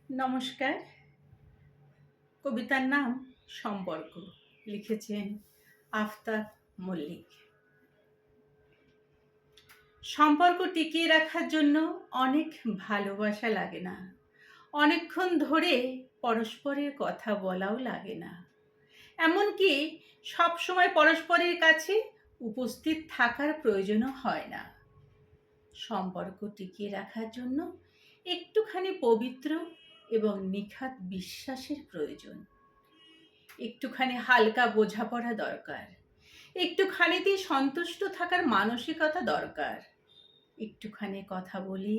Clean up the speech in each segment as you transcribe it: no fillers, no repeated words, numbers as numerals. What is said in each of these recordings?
নমস্কার। কবিতার নাম সম্পর্ক। লিখেছেন আফতাব মল্লিক। সম্পর্ক টিকিয়ে রাখার জন্য অনেক ভালোবাসা লাগে না। অনেকক্ষণ ধরে পরস্পরের কথা বলাও লাগে না। এমনকি সবসময় পরস্পরের কাছে উপস্থিত থাকার প্রয়োজনও হয় না। সম্পর্ক টিকিয়ে রাখার জন্য একটুখানি পবিত্র এবং নিখাদ বিশ্বাসের প্রয়োজন। একটুখানি হালকা বোঝাপড়া দরকার। একটুখানিতেই সন্তুষ্ট থাকার মানসিকতা দরকার। একটুখানি কথা বলে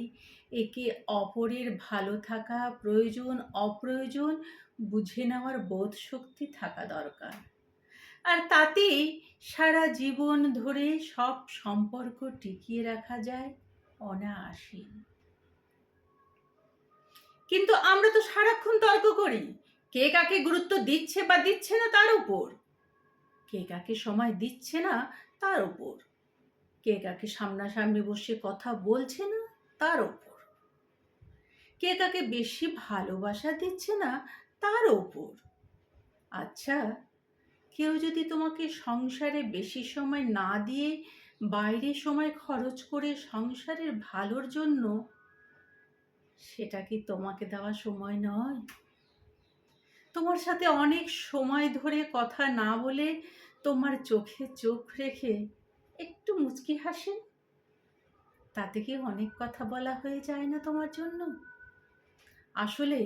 একে অপরের ভালো থাকা, প্রয়োজন অপ্রয়োজন বুঝে নেওয়ার বোধ শক্তি থাকা দরকার। আর তাতেই সারা জীবন ধরে সব সম্পর্ক টিকিয়ে রাখা যায় অনায়াসে। কিন্তু আমরা তো সারাক্ষণ তর্ক করি, কে কাকে গুরুত্ব দিচ্ছে বা দিচ্ছে না তার উপর, কে কাকে সময় দিচ্ছে না তার উপর, কে কাকে সামনাসামনি বসে কথা বলছে না তার উপর, কে কাকে বেশি ভালোবাসা দিচ্ছে না তার উপর। আচ্ছা, কেউ যদি তোমাকে সংসারে বেশি সময় না দিয়ে বাইরে সময় খরচ করে সংসারের ভালোর জন্য, সেটা কি তোমাকে দেওয়া সময় নয়? তোমার সাথে অনেক সময় ধরে কথা না বলে তোমার চোখে চোখ রেখে একটু মুচকি হাসেন, তাতে কি অনেক কথা বলা হয়ে যায় না তোমার জন্য? আসলে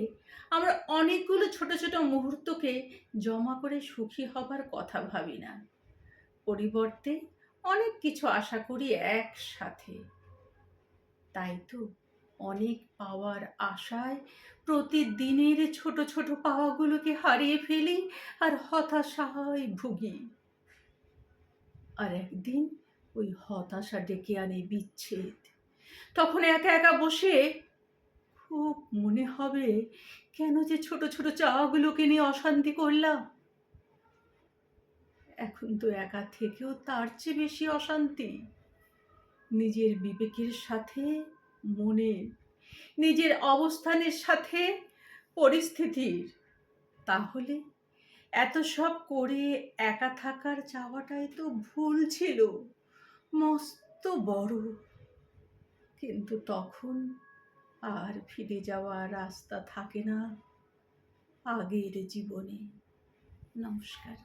আমরা অনেকগুলো ছোট ছোট মুহূর্তকে জমা করে সুখী হবার কথা ভাবি না, পরিবর্তে অনেক কিছু আশা করি একসাথে। তাই তো অনেক পাওয়ার আশায় প্রতিদিনের ছোট ছোট পাওয়াগুলোকে হারিয়ে ফেলি আর হতাশায় ভুগি। আর একদিন ওই হতাশা ডেকে আনে বিচ্ছেদ। তখন একা একা বসে খুব মনে হবে, কেন যে ছোট ছোট চাওয়াগুলোকে নিয়ে অশান্তি করলাম। এখন তো একা থেকেও তার চেয়ে বেশি অশান্তি নিজের বিবেকের সাথে, মনে, নিজের অবস্থানের সাথে, পরিস্থিতির। তাহলে এত সব করে একা থাকার চাওয়াটাই তো ভুল ছিল, মস্ত বড়। কিন্তু তখন আর ফিরে যাওয়ার রাস্তা থাকে না আগের জীবনে। নমস্কার।